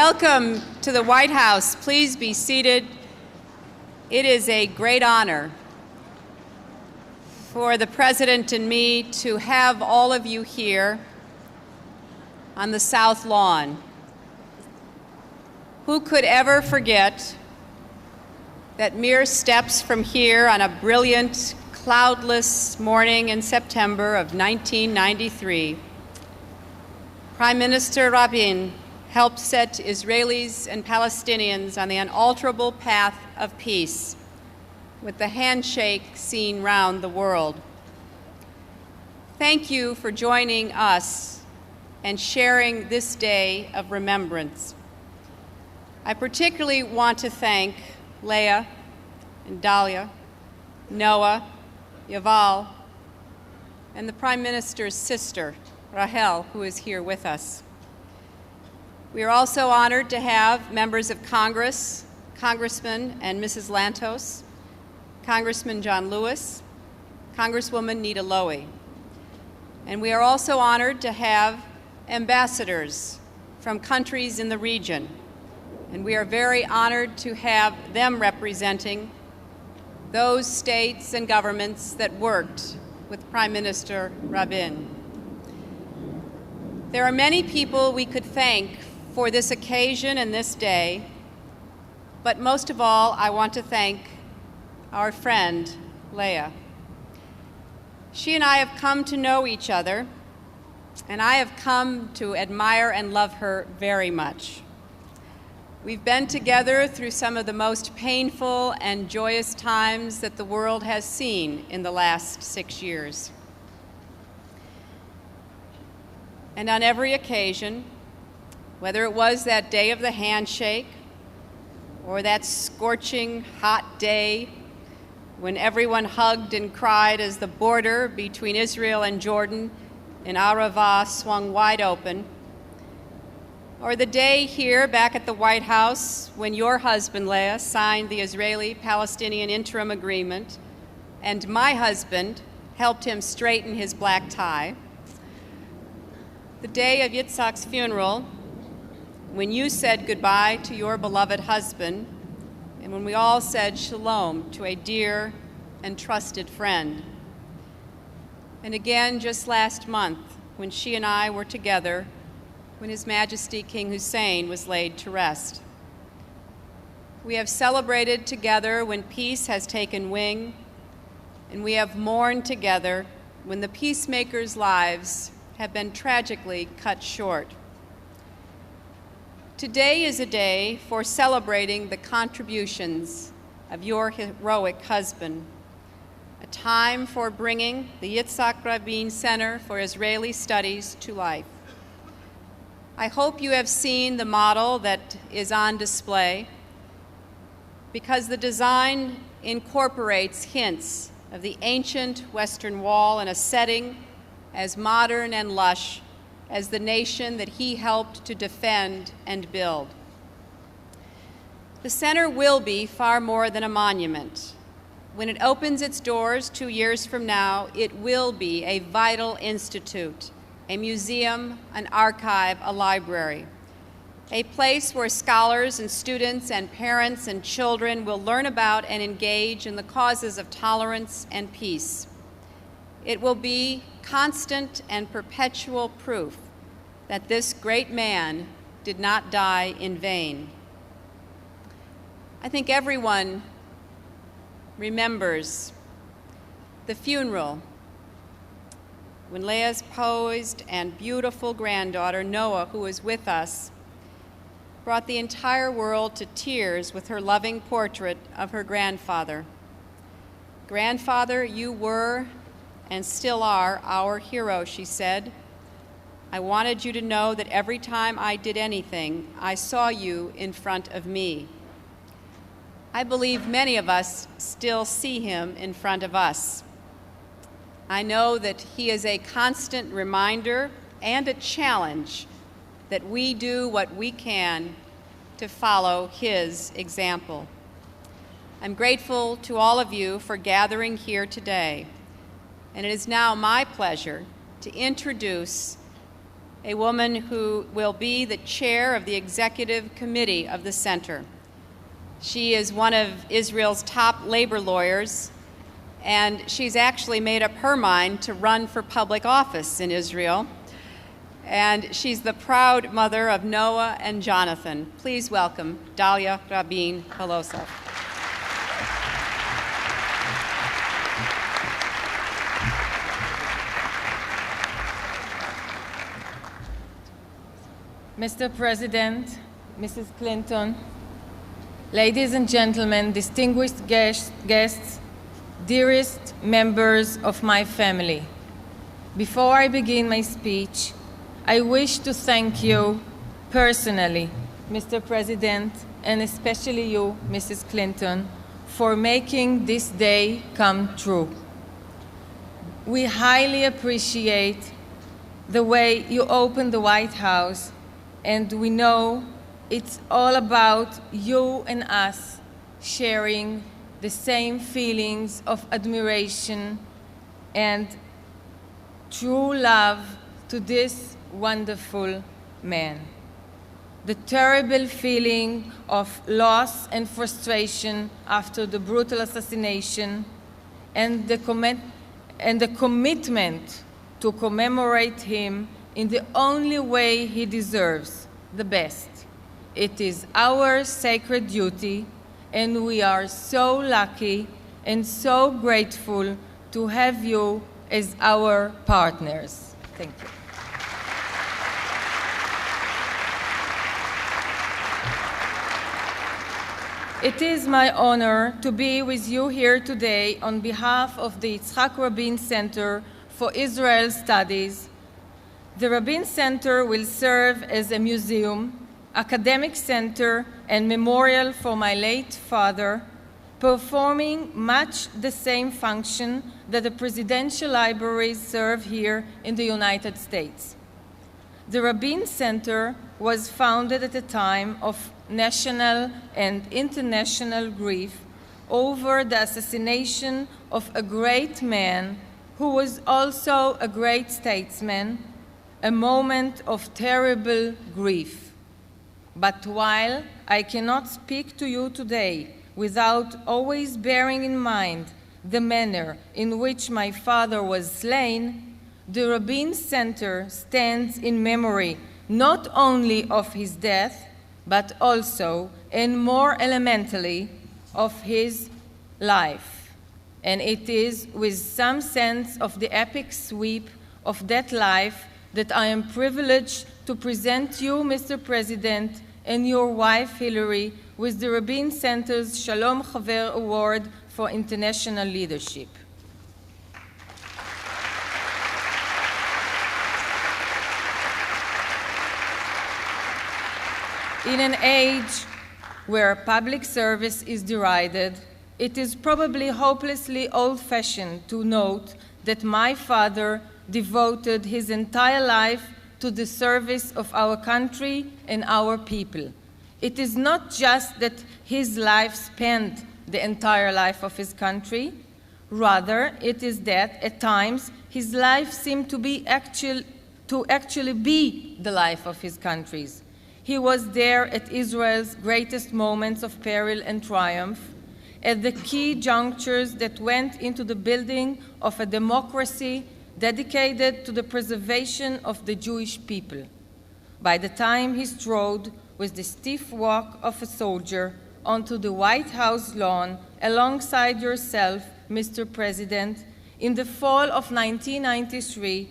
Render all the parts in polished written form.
Welcome to the White House. Please be seated. It is a great honor for the President and me to have all of you here on the South Lawn. Who could ever forget that mere steps from here on a brilliant, cloudless morning in September of 1993, Prime Minister Rabin helped set Israelis and Palestinians on the unalterable path of peace, with the handshake seen round the world. Thank you for joining us and sharing this day of remembrance. I particularly want to thank Leah and Dalia, Noah, Yaval, and the Prime Minister's sister, Rahel, who is here with us. We are also honored to have members of Congress, Congressman and Mrs. Lantos, Congressman John Lewis, Congresswoman Nita Lowey. And we are also honored to have ambassadors from countries in the region. And we are very honored to have them representing those states and governments that worked with Prime Minister Rabin. There are many people we could thank for this occasion and this day, but most of all, I want to thank our friend, Leah. She and I have come to know each other, and I have come to admire and love her very much. We've been together through some of the most painful and joyous times that the world has seen in the last 6 years. And on every occasion, whether it was that day of the handshake or that scorching hot day when everyone hugged and cried as the border between Israel and Jordan in Arava swung wide open, or the day here back at the White House when your husband, Leah, signed the Israeli-Palestinian interim agreement and my husband helped him straighten his black tie, the day of Yitzhak's funeral when you said goodbye to your beloved husband, and when we all said shalom to a dear and trusted friend. And again, just last month, when she and I were together, when His Majesty King Hussein was laid to rest. We have celebrated together when peace has taken wing, and we have mourned together when the peacemakers' lives have been tragically cut short. Today is a day for celebrating the contributions of your heroic husband, a time for bringing the Yitzhak Rabin Center for Israeli Studies to life. I hope you have seen the model that is on display, because the design incorporates hints of the ancient Western Wall in a setting as modern and lush as the nation that he helped to defend and build. The center will be far more than a monument. When it opens its doors 2 years from now, it will be a vital institute, a museum, an archive, a library, a place where scholars and students and parents and children will learn about and engage in the causes of tolerance and peace. It will be constant and perpetual proof that this great man did not die in vain. I think everyone remembers the funeral when Leah's poised and beautiful granddaughter, Noah, who was with us, brought the entire world to tears with her loving portrait of her grandfather. "Grandfather, you were and still are our hero," she said. "I wanted you to know that every time I did anything, I saw you in front of me." I believe many of us still see him in front of us. I know that he is a constant reminder and a challenge that we do what we can to follow his example. I'm grateful to all of you for gathering here today. And it is now my pleasure to introduce a woman who will be the chair of the executive committee of the center. She is one of Israel's top labor lawyers, and she's actually made up her mind to run for public office in Israel. And she's the proud mother of Noah and Jonathan. Please welcome Dalia Rabin Polosov. Mr. President, Mrs. Clinton, ladies and gentlemen, distinguished guests, dearest members of my family. Before I begin my speech, I wish to thank you personally, Mr. President, and especially you, Mrs. Clinton, for making this day come true. We highly appreciate the way you opened the White House, and we know it's all about you and us sharing the same feelings of admiration and true love to this wonderful man. The terrible feeling of loss and frustration after the brutal assassination and the commitment to commemorate him in the only way he deserves, the best. It is our sacred duty, and we are so lucky and so grateful to have you as our partners. Thank you. It is my honor to be with you here today on behalf of the Yitzhak Rabin Center for Israel Studies. The Rabin Center will serve as a museum, academic center, and memorial for my late father, performing much the same function that the presidential libraries serve here in the United States. The Rabin Center was founded at a time of national and international grief over the assassination of a great man who was also a great statesman, a moment of terrible grief. But while I cannot speak to you today without always bearing in mind the manner in which my father was slain, the Rabin Center stands in memory not only of his death, but also, and more elementally, of his life. And it is with some sense of the epic sweep of that life that I am privileged to present you, Mr. President, and your wife, Hillary, with the Rabin Center's Shalom Chaver Award for International Leadership. In an age where public service is derided, it is probably hopelessly old-fashioned to note that my father devoted his entire life to the service of our country and our people. It is not just that his life spanned the entire life of his country, rather it is that at times his life seemed to actually be the life of his countries. He was there at Israel's greatest moments of peril and triumph, at the key junctures that went into the building of a democracy dedicated to the preservation of the Jewish people. By the time he strode with the stiff walk of a soldier onto the White House lawn alongside yourself, Mr. President, in the fall of 1993,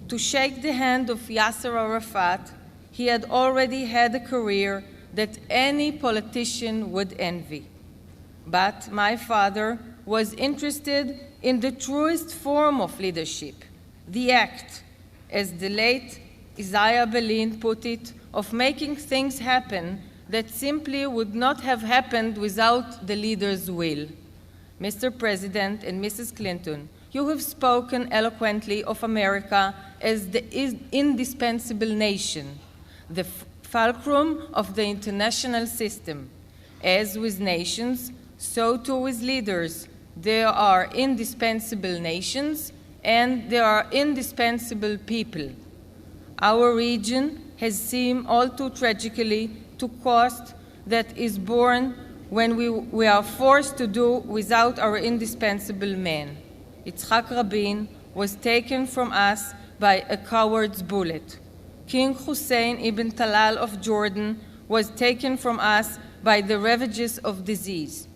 to shake the hand of Yasser Arafat, he had already had a career that any politician would envy. But my father was interested in the truest form of leadership, the act, as the late Isaiah Berlin put it, of making things happen that simply would not have happened without the leader's will. Mr. President and Mrs. Clinton, you have spoken eloquently of America as the indispensable nation, the fulcrum of the international system. As with nations, so too with leaders. There are indispensable nations and there are indispensable people. Our region has seemed all too tragically to cost that is born when we are forced to do without our indispensable man. Yitzhak Rabin was taken from us by a coward's bullet. King Hussein ibn Talal of Jordan was taken from us by the ravages of disease.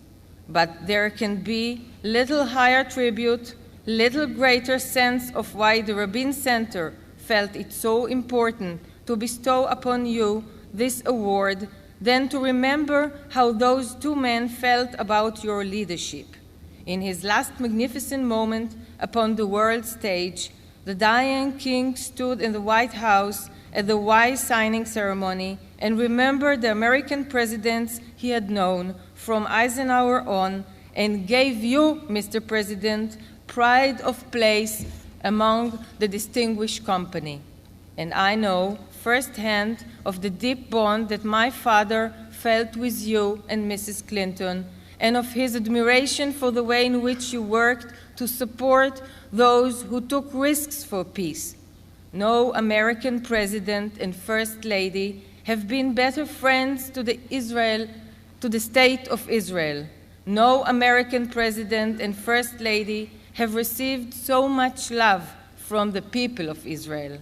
But there can be little higher tribute, little greater sense of why the Rabin Center felt it so important to bestow upon you this award than to remember how those two men felt about your leadership. In his last magnificent moment upon the world stage, the dying king stood in the White House at the Y signing ceremony and remembered the American presidents he had known from Eisenhower on and gave you, Mr. President, pride of place among the distinguished company. And I know firsthand of the deep bond that my father felt with you and Mrs. Clinton, and of his admiration for the way in which you worked to support those who took risks for peace. No American president and first lady have been better friends to the state of Israel. No American president and first lady have received so much love from the people of Israel.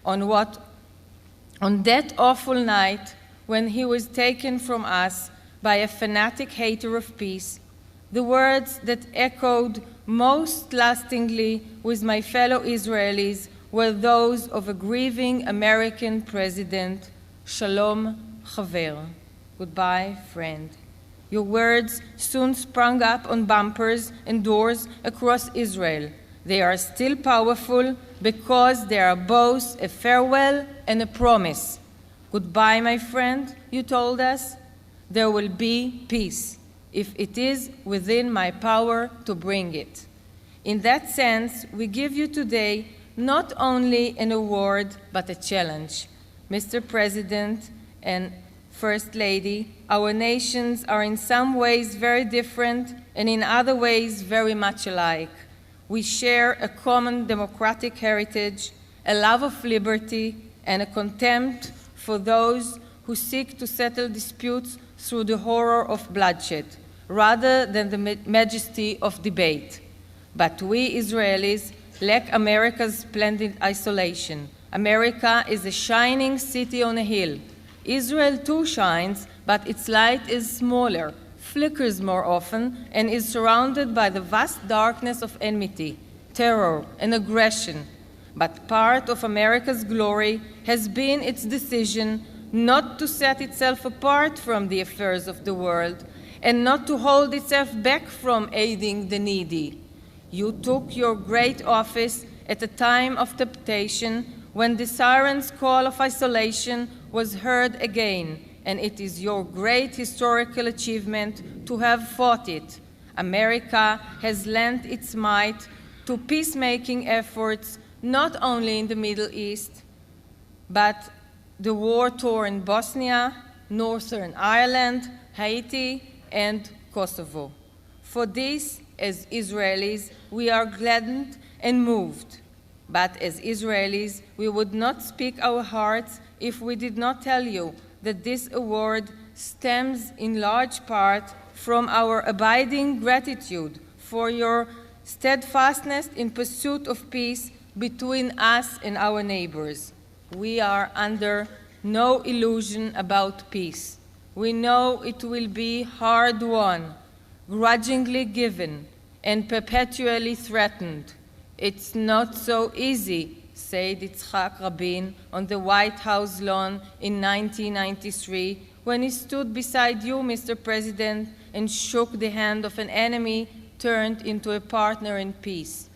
On that awful night when he was taken from us by a fanatic hater of peace, the words that echoed most lastingly with my fellow Israelis were those of a grieving American president, Shalom Chaver. Goodbye, friend. Your words soon sprung up on bumpers and doors across Israel. They are still powerful because they are both a farewell and a promise. Goodbye, my friend, you told us. There will be peace, if it is within my power to bring it. In that sense, we give you today not only an award, but a challenge. Mr. President and First Lady, our nations are in some ways very different and in other ways very much alike. We share a common democratic heritage, a love of liberty, and a contempt for those who seek to settle disputes through the horror of bloodshed, rather than the majesty of debate. But we Israelis lack America's splendid isolation. America is a shining city on a hill. Israel too shines, but its light is smaller, flickers more often, and is surrounded by the vast darkness of enmity, terror, and aggression. But part of America's glory has been its decision not to set itself apart from the affairs of the world and not to hold itself back from aiding the needy. You took your great office at a time of temptation when the siren's call of isolation was heard again, and it is your great historical achievement to have fought it. America has lent its might to peacemaking efforts not only in the Middle East, but the war-torn Bosnia, Northern Ireland, Haiti, and Kosovo. For this, as Israelis, we are gladdened and moved. But as Israelis, we would not speak our hearts if we did not tell you that this award stems in large part from our abiding gratitude for your steadfastness in pursuit of peace between us and our neighbors. We are under no illusion about peace. We know it will be hard-won, grudgingly given, and perpetually threatened. It's not so easy, said Yitzhak Rabin on the White House lawn in 1993 when he stood beside you, Mr. President, and shook the hand of an enemy turned into a partner in peace.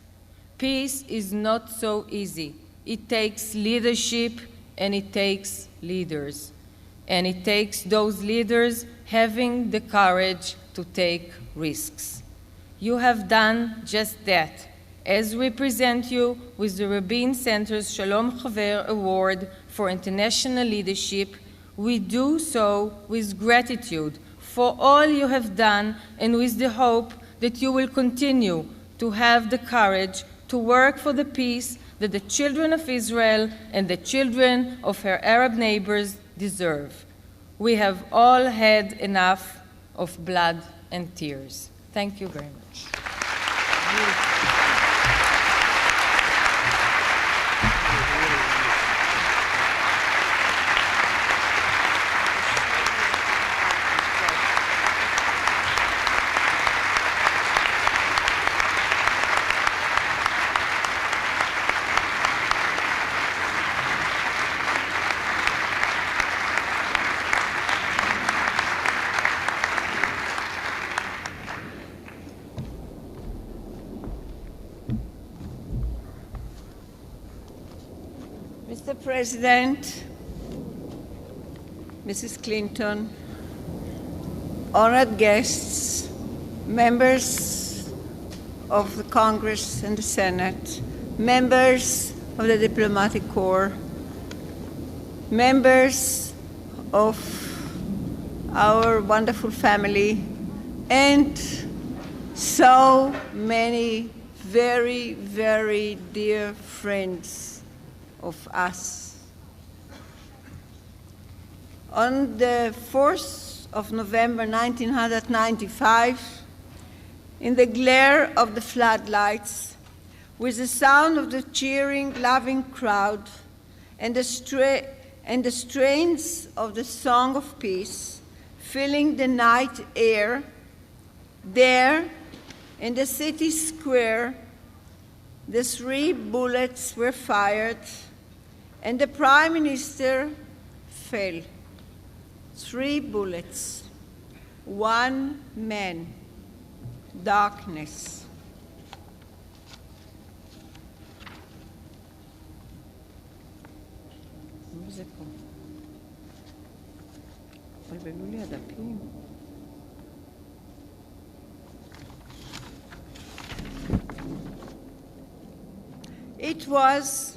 Peace is not so easy. It takes leadership and it takes leaders. And it takes those leaders having the courage to take risks. You have done just that. As we present you with the Rabin Center's Shalom Chaver Award for International Leadership, we do so with gratitude for all you have done and with the hope that you will continue to have the courage to work for the peace that the children of Israel and the children of her Arab neighbors deserve. We have all had enough of blood and tears. Thank you very much. Mr. President, Mrs. Clinton, honored guests, members of the Congress and the Senate, members of the Diplomatic Corps, members of our wonderful family, and so many very, very dear friends of us. On the 4th of November 1995, in the glare of the floodlights, with the sound of the cheering, loving crowd and the strains of the Song of Peace filling the night air, there in the city square, the 3 bullets were fired and the Prime Minister fell. 3 bullets, 1 man, darkness. It was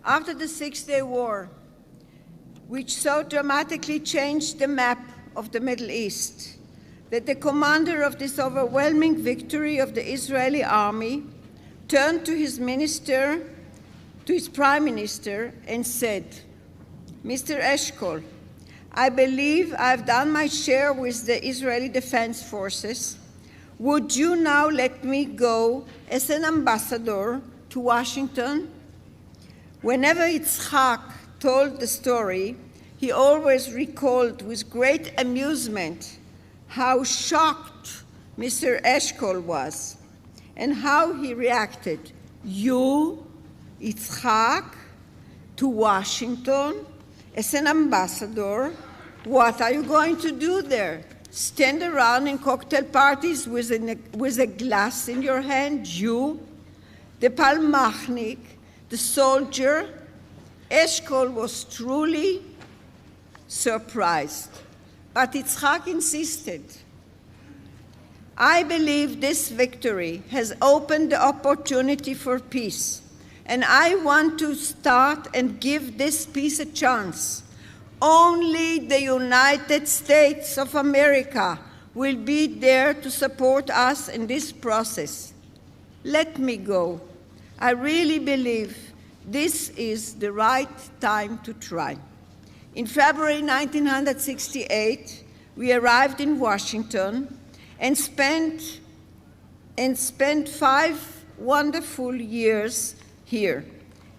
after the Six-Day War, which so dramatically changed the map of the Middle East, that the commander of this overwhelming victory of the Israeli army turned to his Prime Minister, and said, "Mr. Eshkol, I believe I've done my share with the Israeli Defense Forces. Would you now let me go as an ambassador to Washington?" Whenever Yitzhak told the story, he always recalled with great amusement how shocked Mr. Eshkol was and how he reacted. "You, Yitzhak, to Washington as an ambassador? What are you going to do there? Stand around in cocktail parties with a glass in your hand? You, the Palmachnik, the soldier?" Eshkol was truly surprised, but Yitzhak insisted. "I believe this victory has opened the opportunity for peace, and I want to start and give this peace a chance. Only the United States of America will be there to support us in this process. Let me go. I really believe this is the right time to try." In February 1968, we arrived in Washington and spent 5 wonderful years here.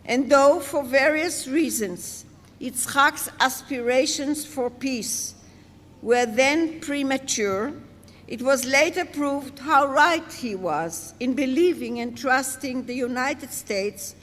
And though for various reasons, Yitzhak's aspirations for peace were then premature, it was later proved how right he was in believing and trusting the United States'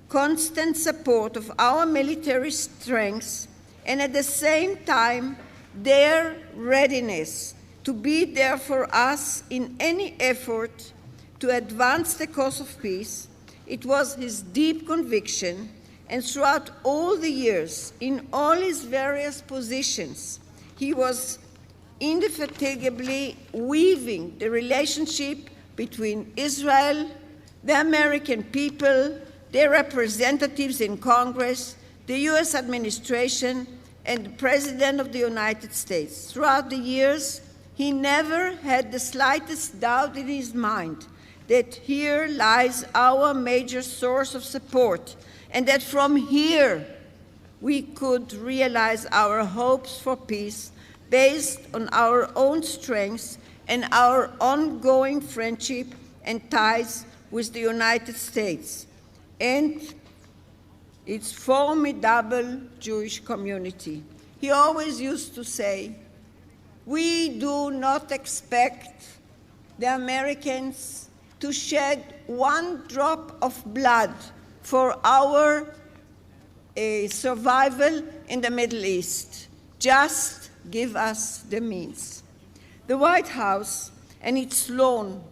constant support of our military strengths, and at the same time, their readiness to be there for us in any effort to advance the cause of peace. It was his deep conviction, and throughout all the years, in all his various positions, he was indefatigably weaving the relationship between Israel, the American people, their representatives in Congress, the US administration, and the President of the United States. Throughout the years, he never had the slightest doubt in his mind that here lies our major source of support, and that from here we could realize our hopes for peace based on our own strengths and our ongoing friendship and ties with the United States and its formidable Jewish community. He always used to say, we do not expect the Americans to shed one drop of blood for our survival in the Middle East. Just give us the means. The White House and its lawn,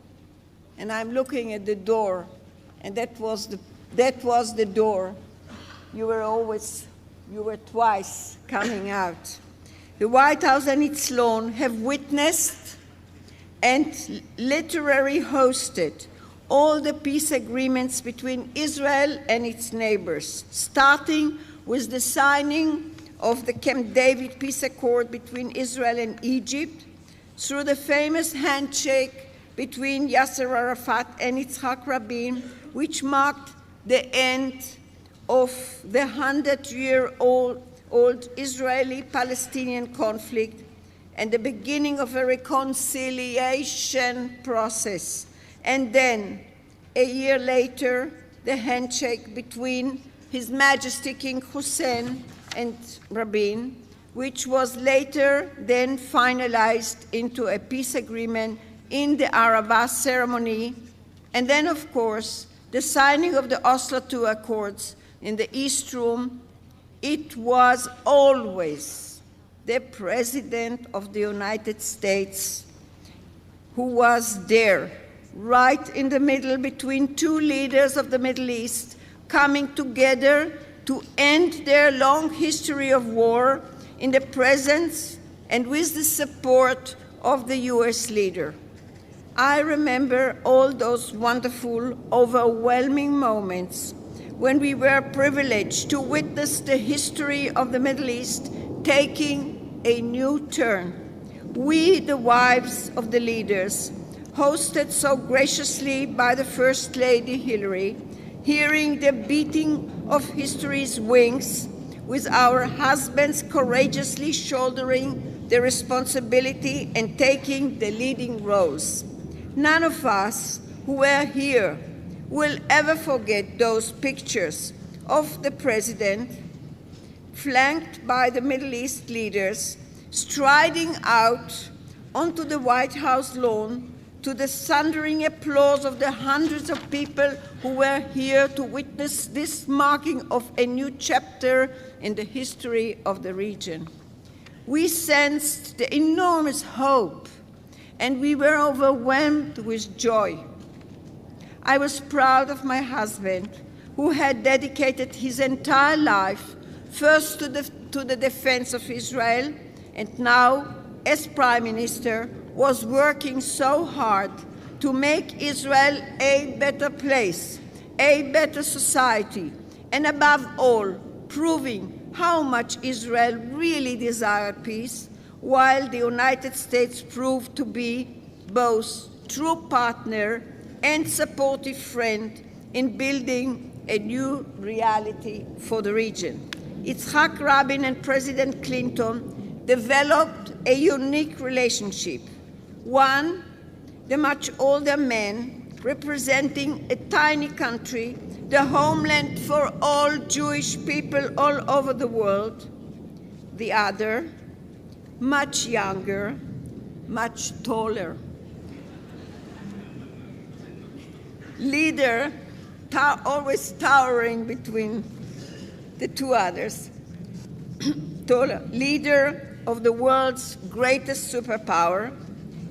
and I'm looking at the door, and that was the door. You were twice coming out. The White House and its lawn have witnessed and literally hosted all the peace agreements between Israel and its neighbors, starting with the signing of the Camp David peace accord between Israel and Egypt, through the famous handshake between Yasser Arafat and Yitzhak Rabin, which marked the end of the 100-year-old Israeli-Palestinian conflict and the beginning of a reconciliation process. And then, a year later, the handshake between His Majesty King Hussein and Rabin, which was later then finalized into a peace agreement in the Arava ceremony. And then, of course, the signing of the Oslo II Accords in the East Room. It was always the President of the United States who was there, right in the middle between two leaders of the Middle East, coming together to end their long history of war in the presence and with the support of the US leader. I remember all those wonderful, overwhelming moments when we were privileged to witness the history of the Middle East taking a new turn. We, the wives of the leaders, hosted so graciously by the First Lady Hillary, hearing the beating of history's wings, with our husbands courageously shouldering the responsibility and taking the leading roles. None of us who were here will ever forget those pictures of the President, flanked by the Middle East leaders, striding out onto the White House lawn to the thundering applause of the hundreds of people who were here to witness this marking of a new chapter in the history of the region. We sensed the enormous hope, and we were overwhelmed with joy. I was proud of my husband, who had dedicated his entire life first to the defense of Israel, and now, as Prime Minister, was working so hard to make Israel a better place, a better society, and above all, proving how much Israel really desired peace, while the United States proved to be both true partner and supportive friend in building a new reality for the region. Yitzhak Rabin and President Clinton developed a unique relationship. One, the much older man representing a tiny country, the homeland for all Jewish people all over the world. The other, much younger, much taller. Leader, always towering between the two others. Taller. Leader of the world's greatest superpower,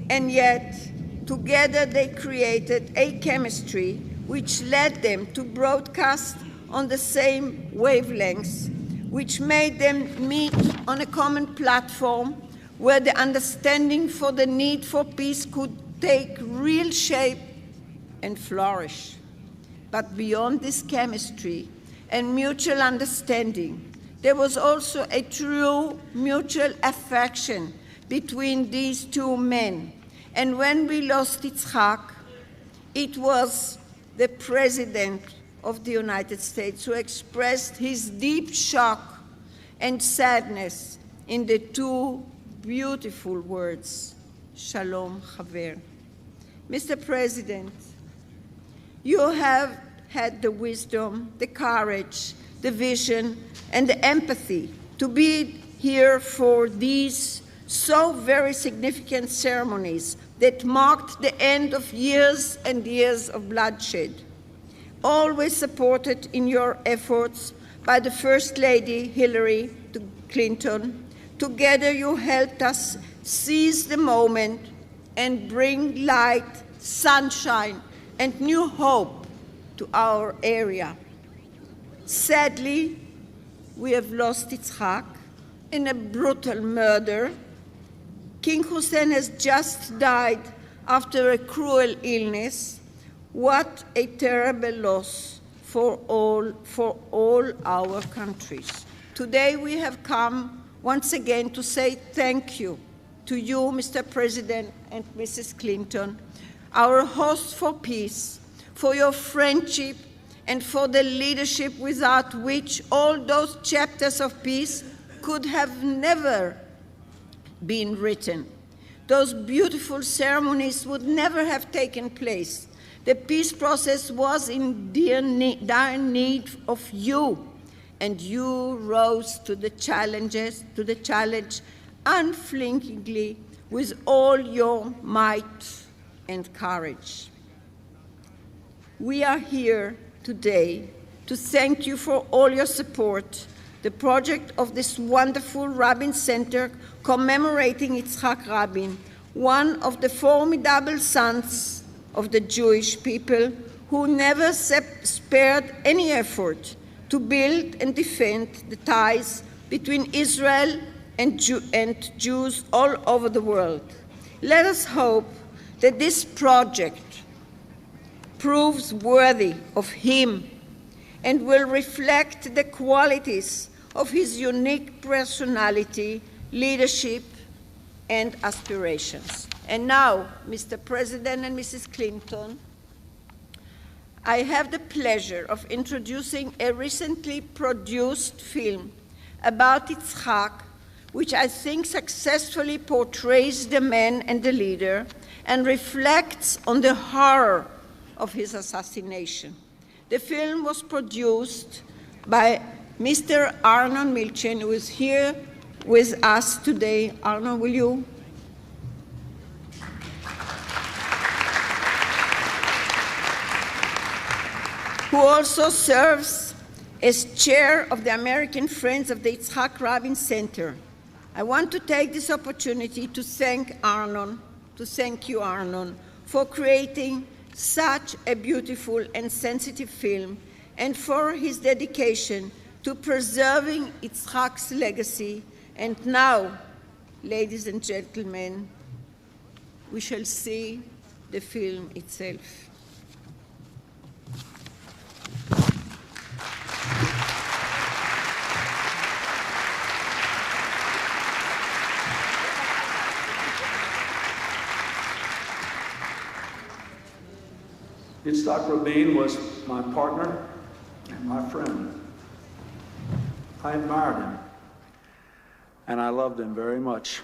and yet together they created a chemistry which led them to broadcast on the same wavelengths, which made them meet on a common platform where the understanding for the need for peace could take real shape and flourish. But beyond this chemistry and mutual understanding, there was also a true mutual affection between these two men. And when we lost Yitzhak, It was the President of the United States who expressed his deep shock and sadness in the two beautiful words, Shalom Haver. Mr. President, you have had the wisdom, the courage, the vision, and the empathy to be here for these so very significant ceremonies that marked the end of years and years of bloodshed. Always supported in your efforts by the First Lady Hillary Clinton, together you helped us seize the moment and bring light, sunshine, and new hope to our area. Sadly, we have lost Yitzhak in a brutal murder. King Hussein has just died after a cruel illness. What a terrible loss for all our countries. Today we have come once again to say thank you to you, Mr. President and Mrs. Clinton, our host for peace, for your friendship and for the leadership without which all those chapters of peace could have never been written. Those beautiful ceremonies would never have taken place. The peace process was in dire need of you, and you rose to the challenge unflinkingly with all your might and courage. We are here today to thank you for all your support. The project of this wonderful Rabin Center commemorating Yitzhak Rabin, one of the formidable sons of the Jewish people who never spared any effort to build and defend the ties between Israel and Jews all over the world. Let us hope that this project proves worthy of him and will reflect the qualities of his unique personality, leadership, and aspirations. And now, Mr. President and Mrs. Clinton, I have the pleasure of introducing a recently produced film about Yitzhak, which I think successfully portrays the man and the leader and reflects on the horror of his assassination. The film was produced by Mr. Arnon Milchan, who is here with us today. Arnon, will you? Who also serves as chair of the American Friends of the Yitzhak Rabin Center. I want to take this opportunity to thank you, Arnon, for creating such a beautiful and sensitive film and for his dedication to preserving Yitzhak's legacy. And now, ladies and gentlemen, we shall see the film itself. Yitzhak Rabin was my partner and my friend. I admired him, and I loved him very much.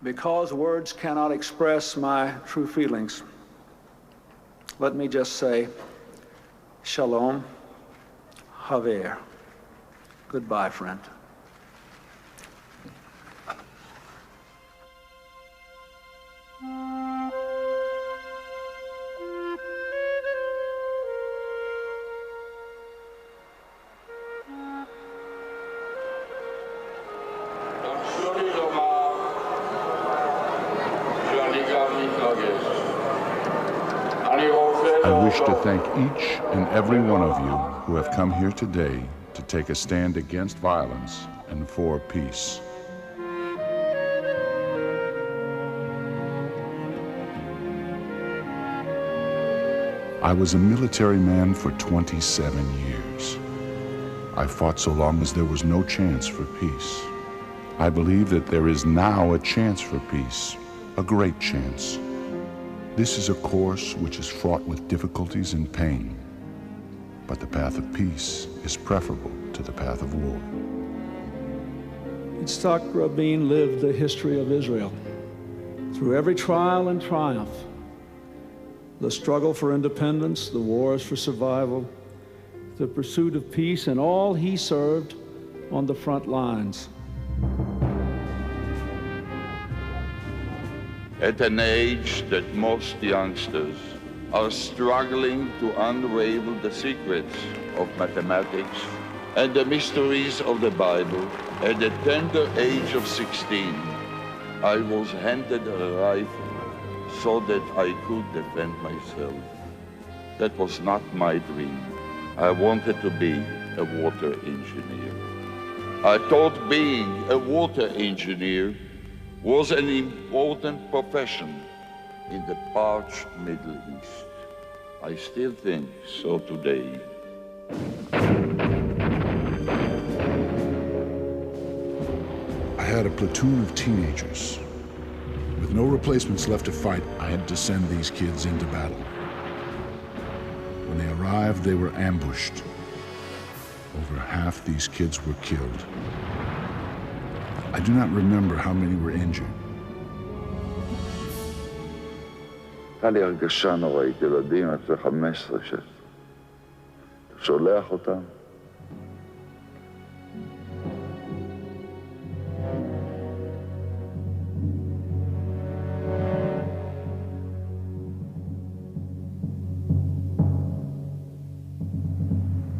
Because words cannot express my true feelings, let me just say, Shalom Haver. Goodbye, friend. I wish to thank each and every one of you who have come here today to take a stand against violence and for peace. I was a military man for 27 years. I fought so long as there was no chance for peace. I believe that there is now a chance for peace, a great chance. This is a course which is fraught with difficulties and pain, but the path of peace is preferable to the path of war. Yitzhak Rabin lived the history of Israel. Through every trial and triumph, the struggle for independence, the wars for survival, the pursuit of peace, and all he served on the front lines. At an age that most youngsters are struggling to unravel the secrets of mathematics and the mysteries of the Bible, at the tender age of 16, I was handed a rifle so that I could defend myself. That was not my dream. I wanted to be a water engineer. I thought being a water engineer was an important profession in the parched Middle East. I still think so today. I had a platoon of teenagers. With no replacements left to fight, I had to send these kids into battle. When they arrived, they were ambushed. Over half these kids were killed. I do not remember how many were injured. הייתה לי הרגשה נוראית, ילדים אחרי 15 שולח אותם.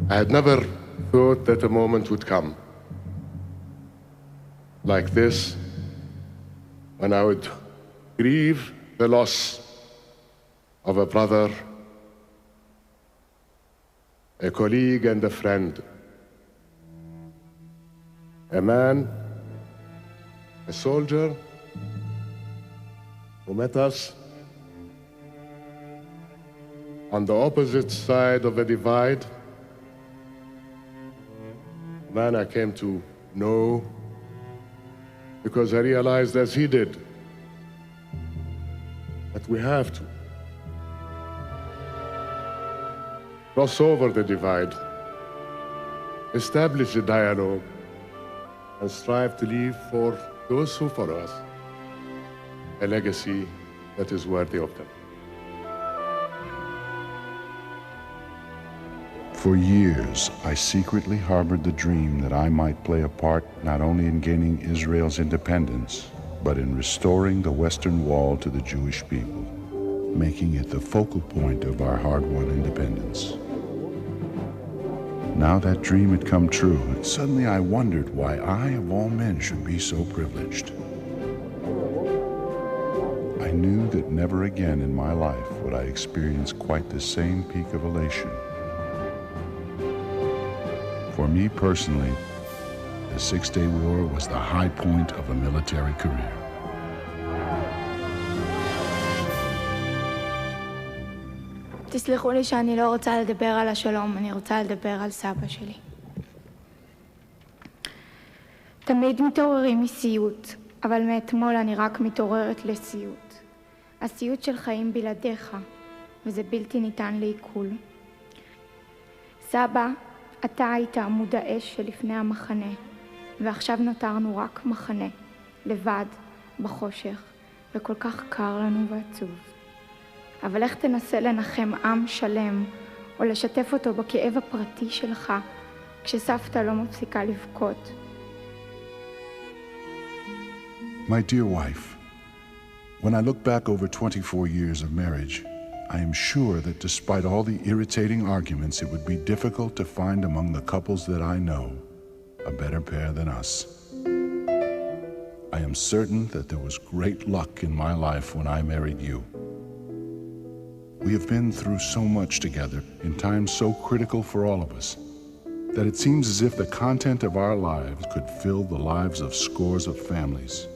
I had never thought that a moment would come like this, when I would grieve the loss of a brother, a colleague and a friend, a man, a soldier who met us on the opposite side of a divide, a man I came to know because I realized, as he did, that we have to cross over the divide, establish a dialogue, and strive to leave for those who follow us a legacy that is worthy of them. For years, I secretly harbored the dream that I might play a part not only in gaining Israel's independence, but in restoring the Western Wall to the Jewish people, making it the focal point of our hard-won independence. Now that dream had come true, and suddenly I wondered why I, of all men, should be so privileged. I knew that never again in my life would I experience quite the same peak of elation. For me personally, the Six-Day War was the high point of a military career. תסלחו לי שאני לא רוצה לדבר על השלום, אני רוצה לדבר על סבא שלי. תמיד מתעוררים מסיוט, אבל מאתמול אני רק מתעוררת לסיוט. הסיוט של חיים בלעדיך, וזה בלתי ניתן לעיכול. סבא, אתה היית עמוד האש שלפני המחנה, ועכשיו נותרנו רק מחנה, לבד, בחושך, וכל כך קר לנו ועצוב. אבל איך תנסה לנחם עם שלם, או לשתף אותו בכאב הפרטי שלך, כשסבתא לא מפסיקה לבכות? My dear wife, when I look back over 24 years of marriage, I am sure that despite all the irritating arguments, it would be difficult to find among the couples that I know a better pair than us. I am certain that there was great luck in my life when I married you. We have been through so much together in times so critical for all of us that it seems as if the content of our lives could fill the lives of scores of families.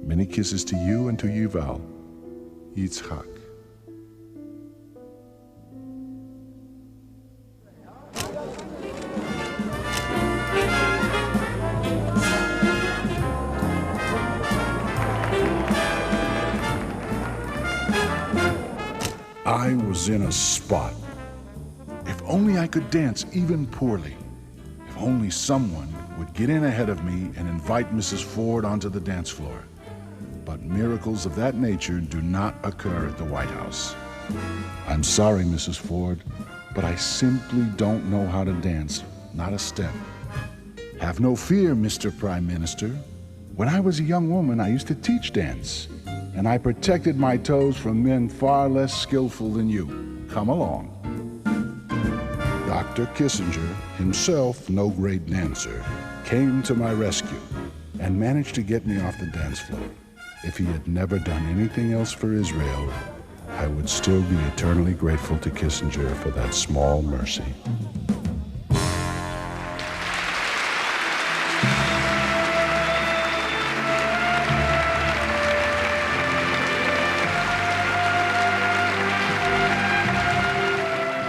Many kisses to you and to Yuval. Yitzhak. I was in a spot. If only I could dance even poorly. If only someone would get in ahead of me and invite Mrs. Ford onto the dance floor. But miracles of that nature do not occur at the White House. I'm sorry, Mrs. Ford, but I simply don't know how to dance, not a step. Have no fear, Mr. Prime Minister. When I was a young woman, I used to teach dance, and I protected my toes from men far less skillful than you. Come along. Dr. Kissinger, himself no great dancer, came to my rescue and managed to get me off the dance floor. If he had never done anything else for Israel, I would still be eternally grateful to Kissinger for that small mercy.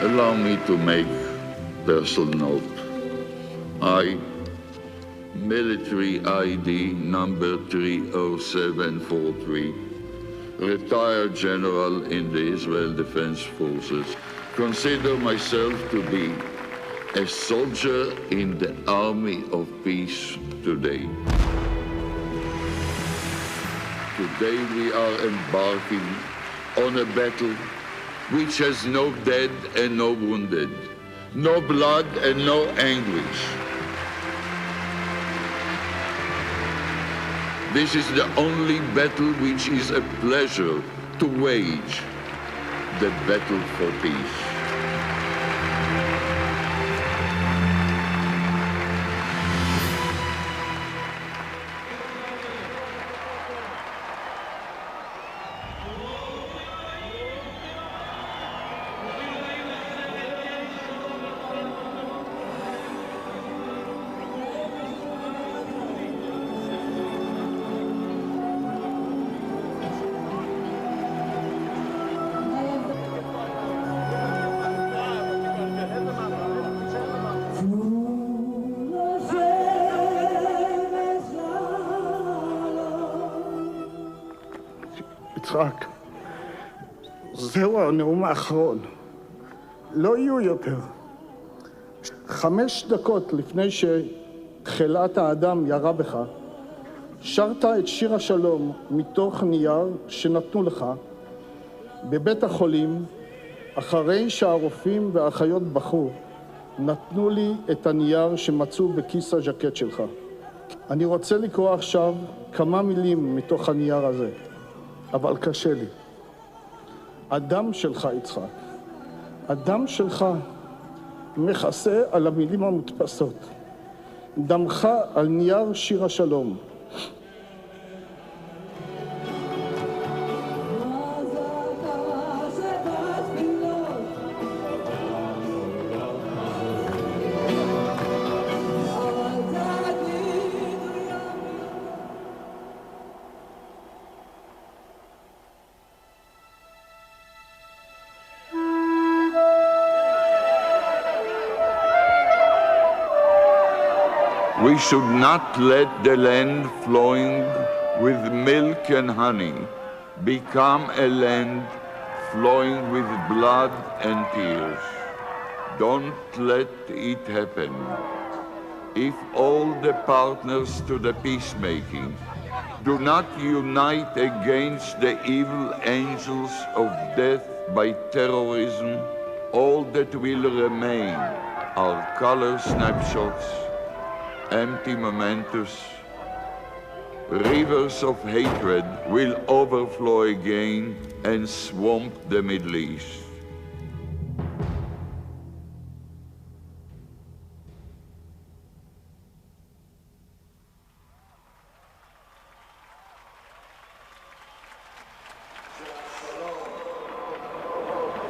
Allow me to make personal note. I, military ID number 30743, retired general in the Israel Defense Forces, consider myself to be a soldier in the army of peace today. Today we are embarking on a battle which has no dead and no wounded, no blood and no anguish. This is the only battle which is a pleasure to wage, the battle for peace. יצחק, זהו הנאום האחרון. לא יהיו יותר. 5 דקות לפני שחלאת האדם ירה בך, שרת את שיר השלום מתוך נייר שנתנו לך בבית החולים, אחרי שהרופאים והאחיות בחו, נתנו לי את הנייר שמצאו בכיס הז'קט שלך. אני רוצה לקרוא עכשיו כמה מילים מתוך הנייר הזה. אבל קשה לי. הדם שלך, יצחק, הדם שלך מכסה על המילים המודפסות. דמך על נייר שיר השלום. We should not let the land flowing with milk and honey become a land flowing with blood and tears. Don't let it happen. If all the partners to the peacemaking do not unite against the evil angels of death by terrorism, all that will remain are color snapshots, empty mementos. Rivers of hatred will overflow again and swamp the Middle East.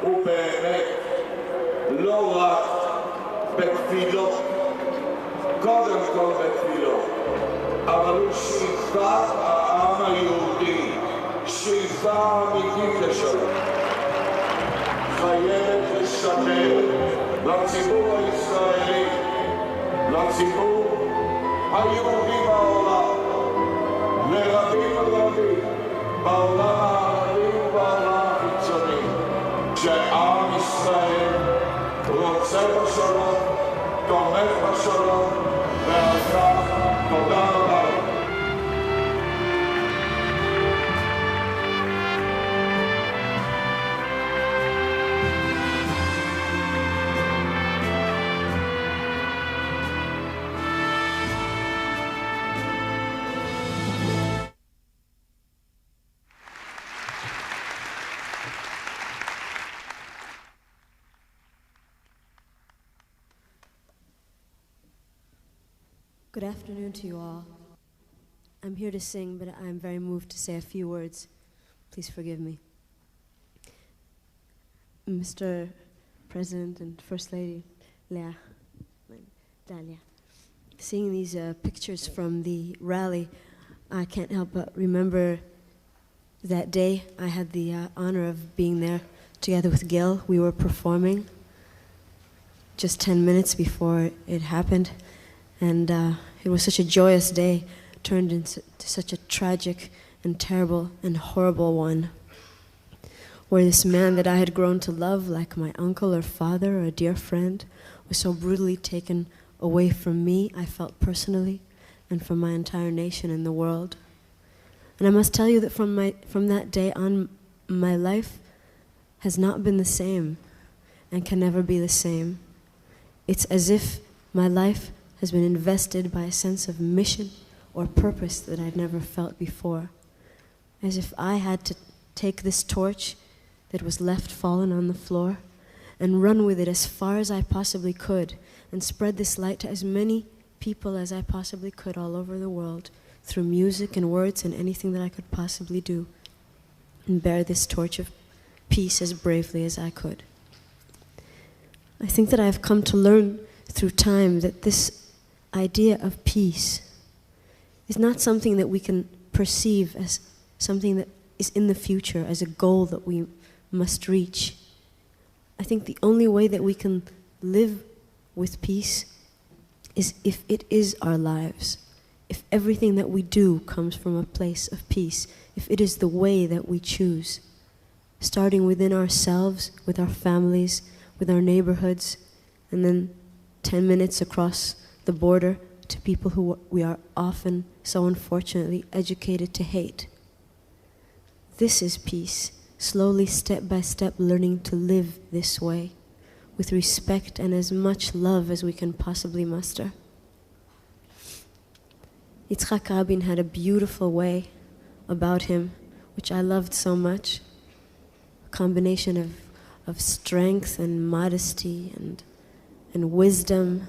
הוא באמת לא רק בתפילות, קודם כל בתפילות, אבל הוא שאיפת העם היהודי, שאיפה אמיתית לשלום. חייבת לשמר לציבור הישראלי, לציבור היהודי בעולם, לרבים רבים בעולם הערבי ובעולם החיצוני, Good afternoon to you all. I'm here to sing, but I'm very moved to say a few words. Please forgive me. Mr. President and First Lady Leah, Dalia, seeing these pictures from the rally, I can't help but remember that day I had the honor of being there together with Gil. We were performing just 10 minutes before it happened, and it was such a joyous day, turned into such a tragic and terrible and horrible one, where this man that I had grown to love like my uncle or father or a dear friend was so brutally taken away from me, I felt personally, and from my entire nation and the world. And I must tell you that from that day on, my life has not been the same and can never be the same. It's as if my life has been invested by a sense of mission or purpose that I'd never felt before. As if I had to take this torch that was left fallen on the floor and run with it as far as I possibly could and spread this light to as many people as I possibly could all over the world through music and words and anything that I could possibly do, and bear this torch of peace as bravely as I could. I think that I have come to learn through time that this idea of peace is not something that we can perceive as something that is in the future, as a goal that we must reach. I think the only way that we can live with peace is if it is our lives, if everything that we do comes from a place of peace, if it is the way that we choose, starting within ourselves, with our families, with our neighborhoods, and then 10 minutes across the border to people who we are often so unfortunately educated to hate. This is peace, slowly, step by step, learning to live this way, with respect and as much love as we can possibly muster. Yitzhak Rabin had a beautiful way about him, which I loved so much, a combination of strength and modesty and wisdom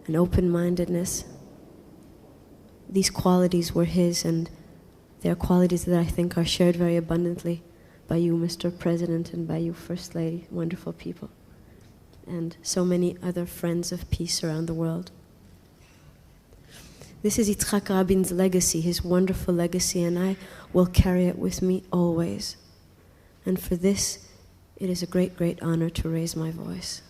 and open-mindedness. These qualities were his, and they are qualities that I think are shared very abundantly by you, Mr. President, and by you, First Lady, wonderful people, and so many other friends of peace around the world. This is Yitzhak Rabin's legacy, his wonderful legacy, and I will carry it with me always. And for this, it is a great, great honor to raise my voice.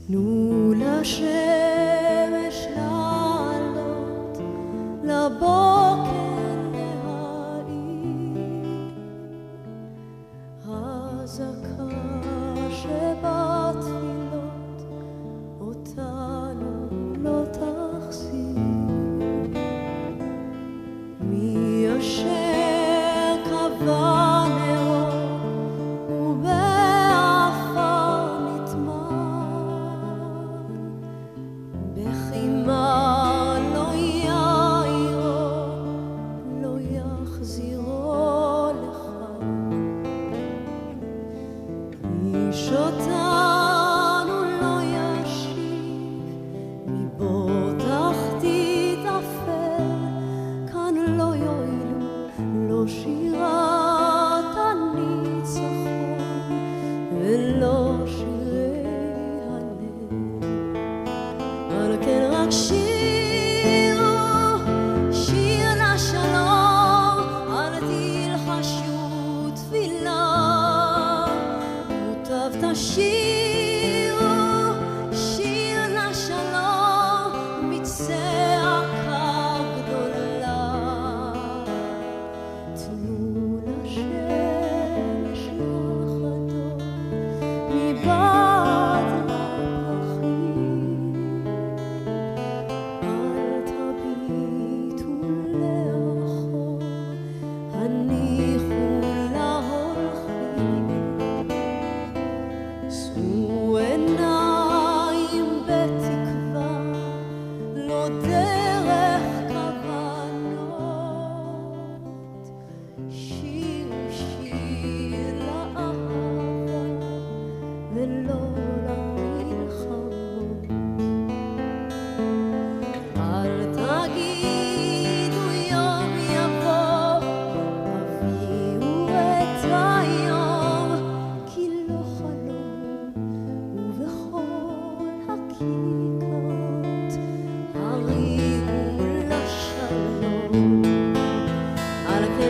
תנו לשמש לעלות, לבוקר להאיר, הזעקה שבתפילות אותנו לא תחזיר.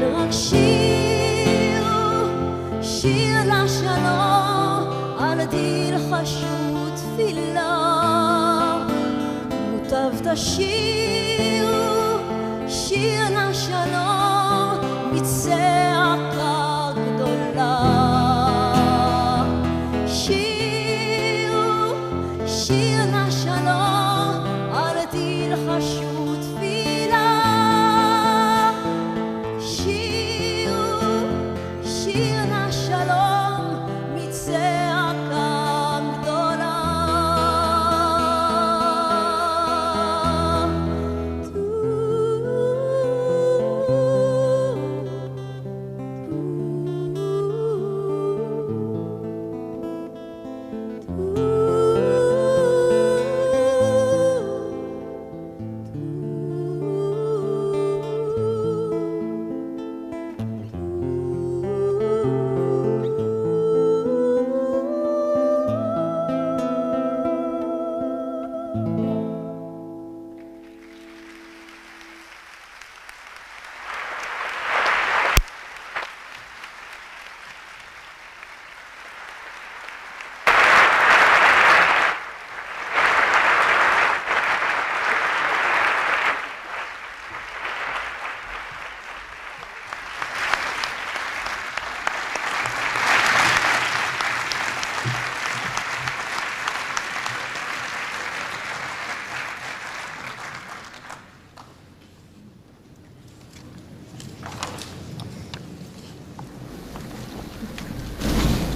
רק שיר, שיר לשלום, אל תלחשו תפילה. מוטב תשירו, שיר לשלום, מצעקה גדולה. שירו, שיר לשלום, אל תלחשו תפילה. שירו, שיר לשלום, מצעקה גדולה.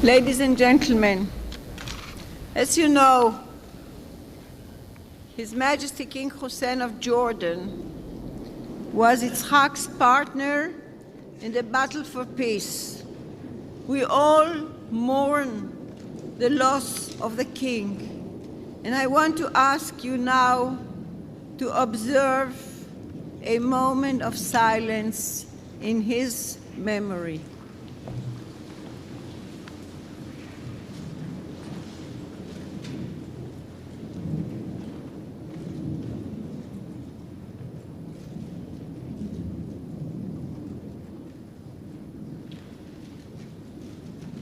Ladies and gentlemen, as you know, His Majesty King Hussein of Jordan was Yitzhak's partner in the battle for peace. We all mourn the loss of the king, and I want to ask you now to observe a moment of silence in his memory.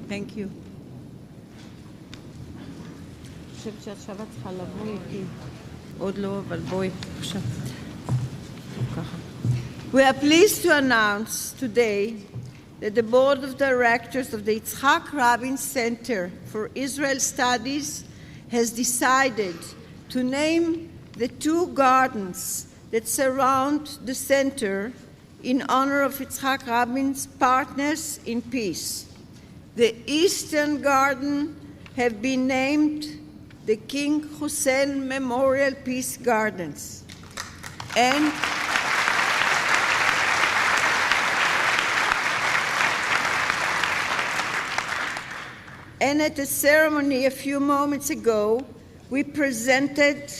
Thank you. We are pleased to announce today that the Board of Directors of the Yitzhak Rabin Center for Israel Studies has decided to name the two gardens that surround the center in honor of Yitzhak Rabin's partners in peace. The Eastern Garden have been named the King Hussein Memorial Peace Gardens. And at a ceremony a few moments ago, we presented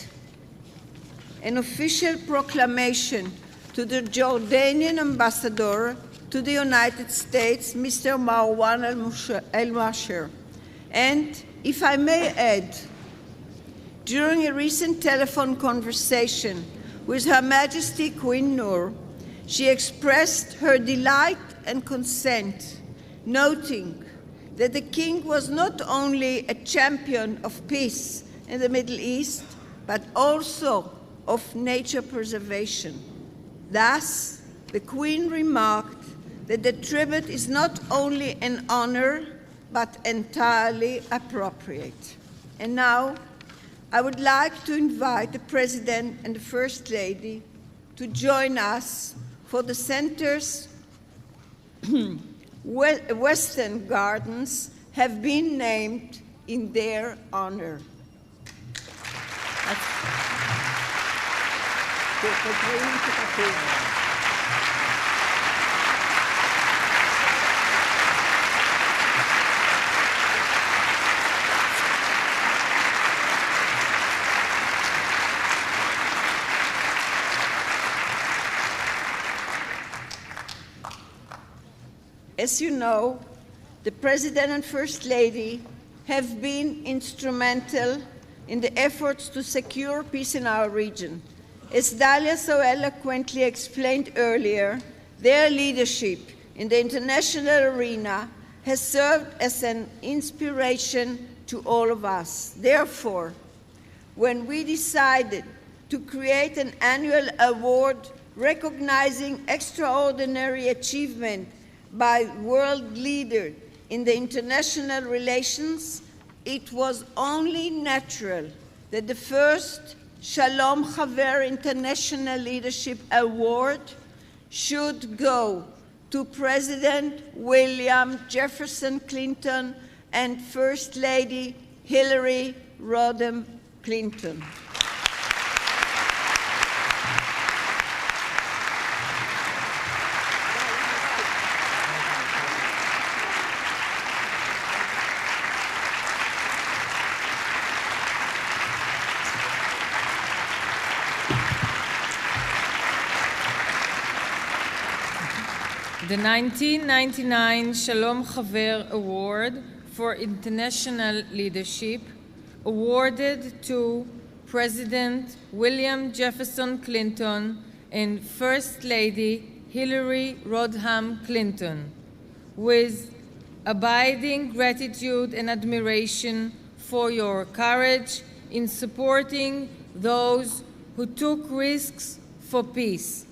an official proclamation to the Jordanian ambassador to the United States, Mr. Marwan al-Masher. And if I may add, during a recent telephone conversation with Her Majesty Queen Noor, she expressed her delight and consent, noting that the king was not only a champion of peace in the Middle East, but also of nature preservation. Thus, the Queen remarked that the tribute is not only an honor, but entirely appropriate. And now, I would like to invite the President and the First Lady to join us for the Center's Western Gardens have been named in their honor. As you know, the President and First Lady have been instrumental in the efforts to secure peace in our region. As Dalia so eloquently explained earlier, Their leadership in the international arena has served as an inspiration to all of us. Therefore, when we decided to create an annual award recognizing extraordinary achievement by world leaders in the international relations, it was only natural that the first Shalom Chaver International Leadership Award should go to President William Jefferson Clinton and First Lady Hillary Rodham Clinton. The 1999 Shalom Chaver Award for International Leadership, awarded to President William Jefferson Clinton and First Lady Hillary Rodham Clinton, with abiding gratitude and admiration for your courage in supporting those who took risks for peace,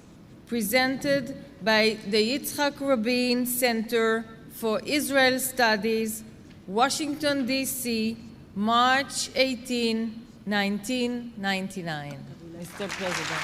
presented by the Yitzhak Rabin Center for Israel Studies, Washington, D.C., March 18, 1999. Mr. President.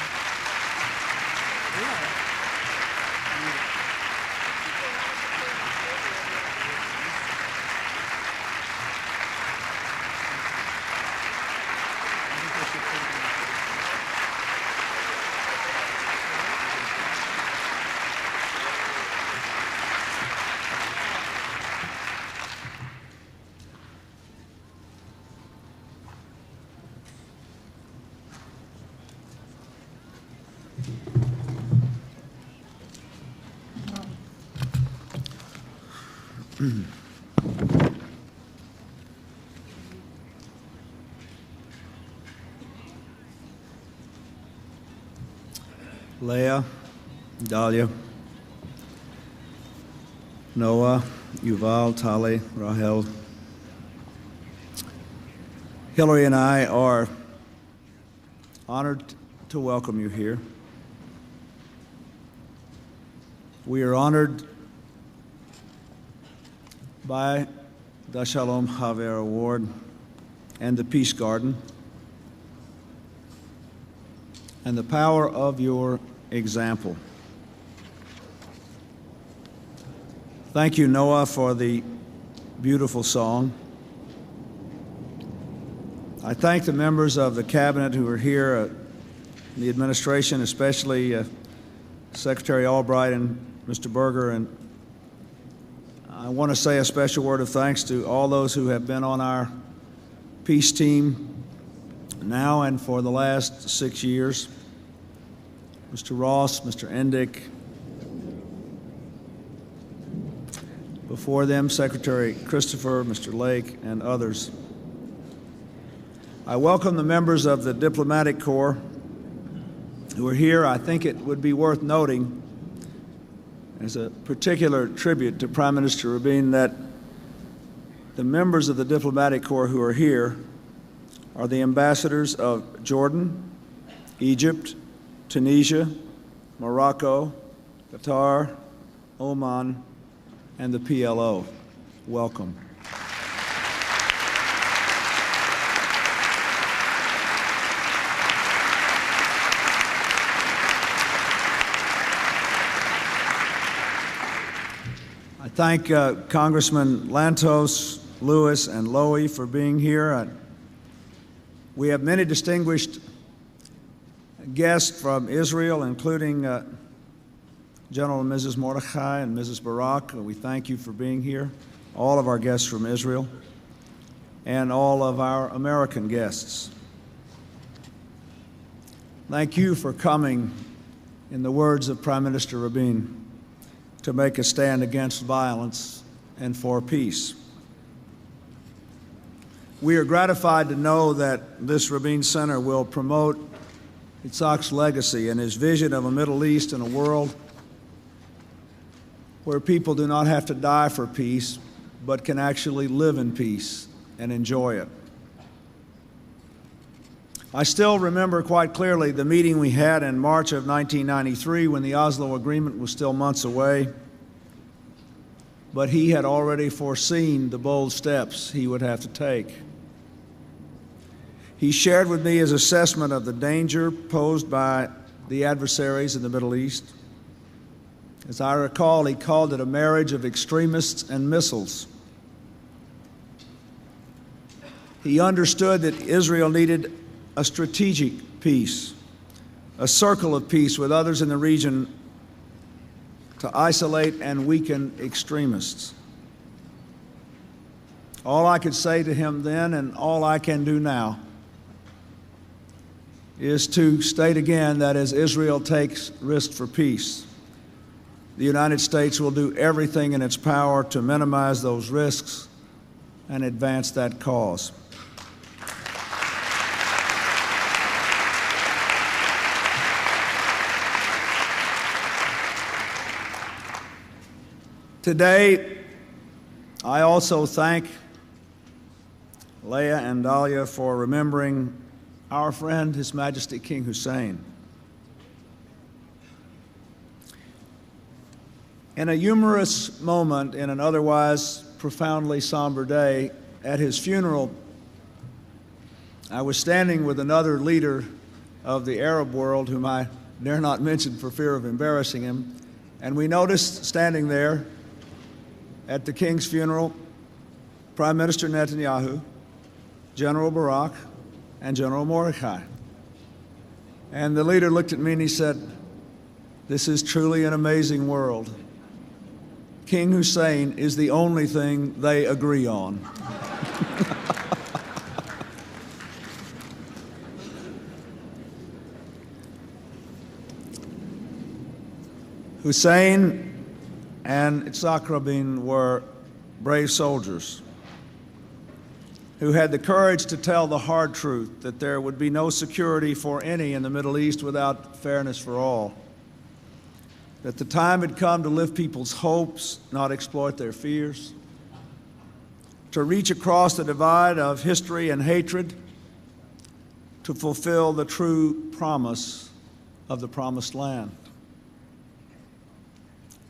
Leah, Dalia, Noah, Yuval, Tali, Rahel, Hillary and I are honored to welcome you here. We are honored by the Shalom Chaver Award and the Peace Garden and the power of your example. Thank you, Noah, for the beautiful song. I thank the members of the cabinet who are here, the administration, especially Secretary Albright and Mr. Berger, and I want to say a special word of thanks to all those who have been on our peace team now and for the last 6 years. Mr. Ross, Mr. Endick, before them, Secretary Christopher, Mr. Lake, and others. I welcome the members of the Diplomatic Corps who are here. I think it would be worth noting as a particular tribute to Prime Minister Rabin that the members of the Diplomatic Corps who are here are the ambassadors of Jordan, Egypt, Tunisia, Morocco, Qatar, Oman, and the PLO. Welcome. I thank Congressman Lantos, Lewis, and Lowy for being here. We have many distinguished guests from Israel, including General and Mrs. Mordechai and Mrs. Barak. We thank you for being here, all of our guests from Israel, and all of our American guests. Thank you for coming, in the words of Prime Minister Rabin, to make a stand against violence and for peace. We are gratified to know that this Rabin Center will promote Yitzhak's legacy and his vision of a Middle East and a world where people do not have to die for peace, but can actually live in peace and enjoy it. I still remember quite clearly the meeting we had in March of 1993 when the Oslo Agreement was still months away, but he had already foreseen the bold steps he would have to take. He shared with me his assessment of the danger posed by the adversaries in the Middle East. As I recall, he called it a marriage of extremists and missiles. He understood that Israel needed a strategic peace, a circle of peace with others in the region to isolate and weaken extremists. All I could say to him then, and all I can do now, is to state again that as Israel takes risk for peace, the United States will do everything in its power to minimize those risks and advance that cause. Today, I also thank Leah and Dahlia for remembering our friend, His Majesty King Hussein. In a humorous moment in an otherwise profoundly somber day, at his funeral, I was standing with another leader of the Arab world whom I dare not mention for fear of embarrassing him, and we noticed standing there at the King's funeral, Prime Minister Netanyahu, General Barak, and General Mordechai. And the leader looked at me and he said, "This is truly an amazing world. King Hussein is the only thing they agree on." Hussein and Yitzhak Rabin were brave soldiers who had the courage to tell the hard truth that there would be no security for any in the Middle East without fairness for all, that the time had come to lift people's hopes, not exploit their fears, to reach across the divide of history and hatred, to fulfill the true promise of the Promised Land.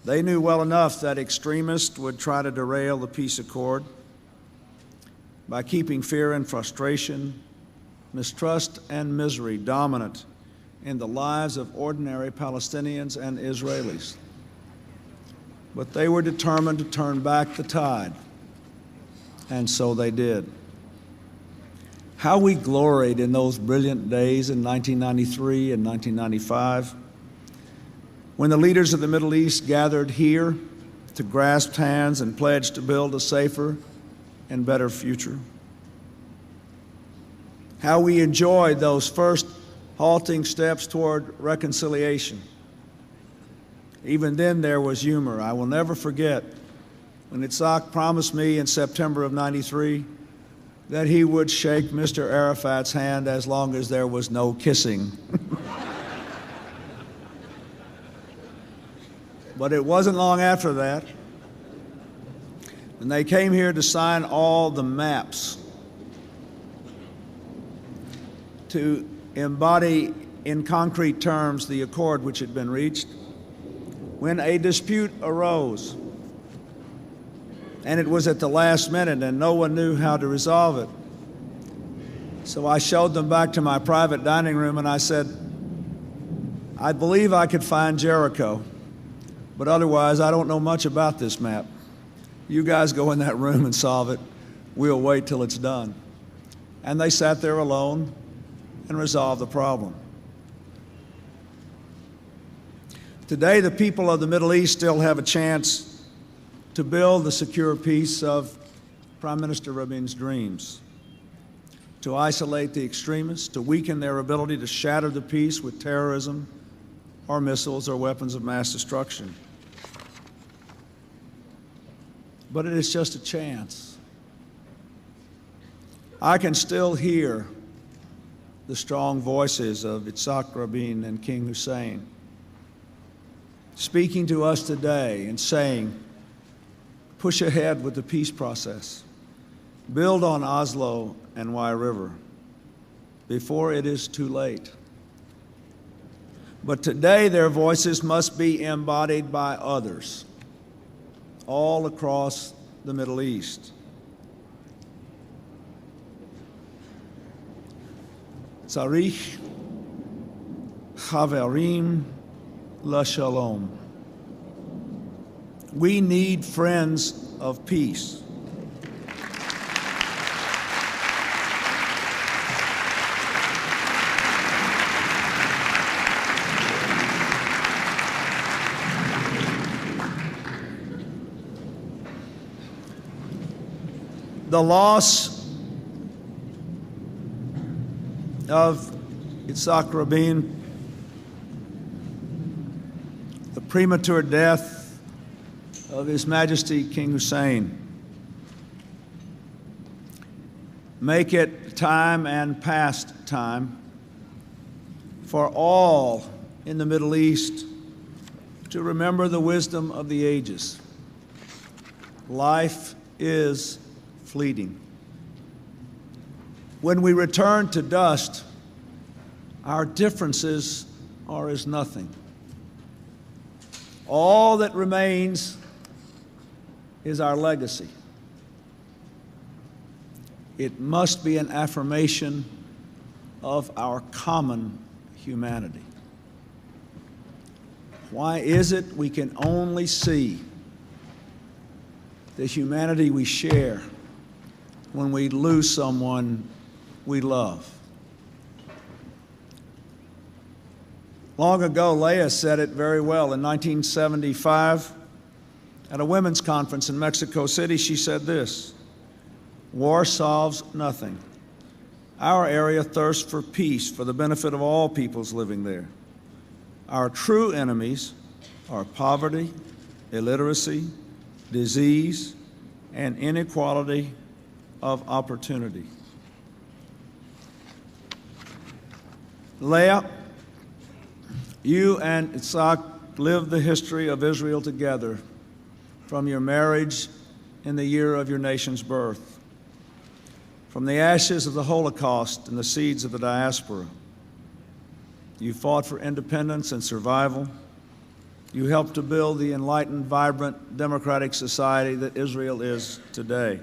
They knew well enough that extremists would try to derail the peace accord by keeping fear and frustration, mistrust and misery dominant in the lives of ordinary Palestinians and Israelis. But they were determined to turn back the tide, and so they did. How we gloried in those brilliant days in 1993 and 1995, when the leaders of the Middle East gathered here to grasp hands and pledge to build a safer and better future. How we enjoyed those first halting steps toward reconciliation. Even then there was humor. I will never forget when Yitzhak promised me in September of '93 that he would shake Mr. Arafat's hand as long as there was no kissing. But it wasn't long after that when they came here to sign all the maps to embody in concrete terms the accord which had been reached, when a dispute arose, and it was at the last minute and no one knew how to resolve it. So I showed them back to my private dining room and I said, "I believe I could find Jericho, but otherwise I don't know much about this map. You guys go in that room and solve it. We'll wait till it's done." And they sat there alone and resolved the problem. Today, the people of the Middle East still have a chance to build the secure peace of Prime Minister Rabin's dreams, to isolate the extremists, to weaken their ability to shatter the peace with terrorism or missiles or weapons of mass destruction. But it is just a chance. I can still hear the strong voices of Yitzhak Rabin and King Hussein speaking to us today and saying, push ahead with the peace process. Build on Oslo and Wye River before it is too late. But today their voices must be embodied by others all across the Middle East. Tzarich Chaverim LaShalom. We need friends of peace. The loss of Yitzhak Rabin, the premature death of His Majesty King Hussein, make it time and past time for all in the Middle East to remember the wisdom of the ages. Life is fleeting. When we return to dust, our differences are as nothing. All that remains is our legacy. It must be an affirmation of our common humanity. Why is it we can only see the humanity we share when we lose someone we love? Long ago, Leah said it very well. In 1975, at a women's conference in Mexico City, she said this: "War solves nothing. Our area thirsts for peace for the benefit of all peoples living there. Our true enemies are poverty, illiteracy, disease, and inequality of opportunity." Leah, you and Yitzhak lived the history of Israel together from your marriage in the year of your nation's birth. From the ashes of the Holocaust and the seeds of the diaspora, you fought for independence and survival. You helped to build the enlightened, vibrant, democratic society that Israel is today.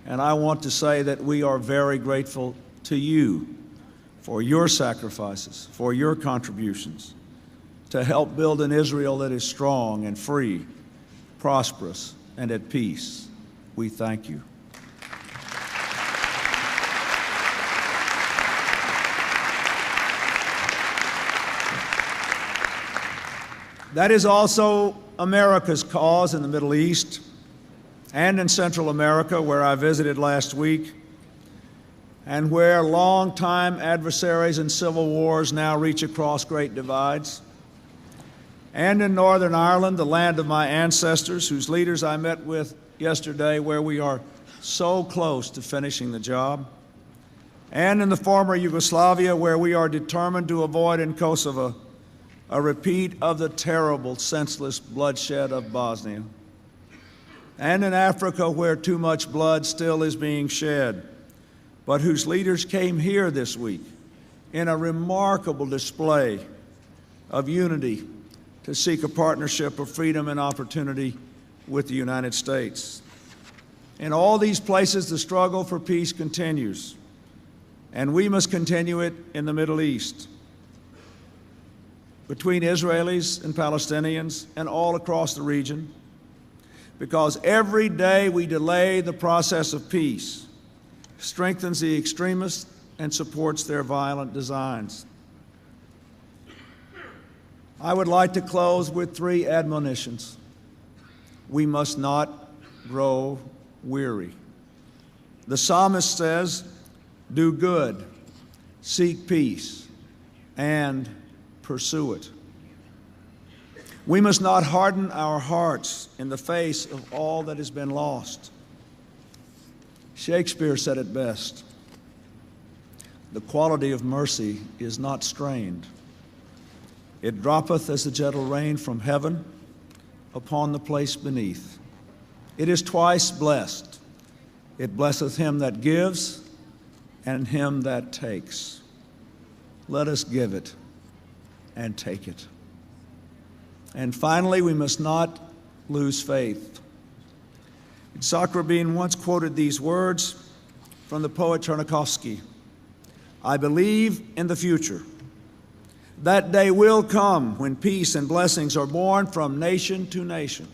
And I want to say that we are very grateful to you for your sacrifices, for your contributions to help build an Israel that is strong and free, prosperous, and at peace. We thank you. That is also America's cause in the Middle East and in Central America, where I visited last week, and where longtime adversaries and civil wars now reach across great divides. And in Northern Ireland, the land of my ancestors, whose leaders I met with yesterday, where we are so close to finishing the job. And in the former Yugoslavia, where we are determined to avoid in Kosovo a repeat of the terrible, senseless bloodshed of Bosnia. And in Africa, where too much blood still is being shed, but whose leaders came here this week in a remarkable display of unity to seek a partnership of freedom and opportunity with the United States. In all these places, the struggle for peace continues, and we must continue it in the Middle East, between Israelis and Palestinians and all across the region, because every day we delay the process of peace strengthens the extremists and supports their violent designs. I would like to close with 3 admonitions. We must not grow weary. The psalmist says, "Do good, seek peace, and pursue it." We must not harden our hearts in the face of all that has been lost. Shakespeare said it best: "The quality of mercy is not strained. It droppeth as the gentle rain from heaven upon the place beneath. It is twice blessed. It blesseth him that gives and him that takes. Let us give it and take it. And finally, we must not lose faith. Yitzhak Rabin once quoted these words from the poet Chernyakhovsky: "I believe in the future. That day will come when peace and blessings are born from nation to nation."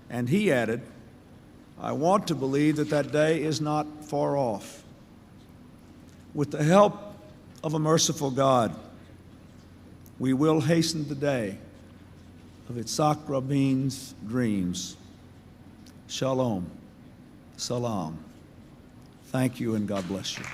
And he added, "I want to believe that that day is not far off." With the help of a merciful God, we will hasten the day of Yitzhak Rabin's dreams. Shalom. Salam. Thank you and God bless you.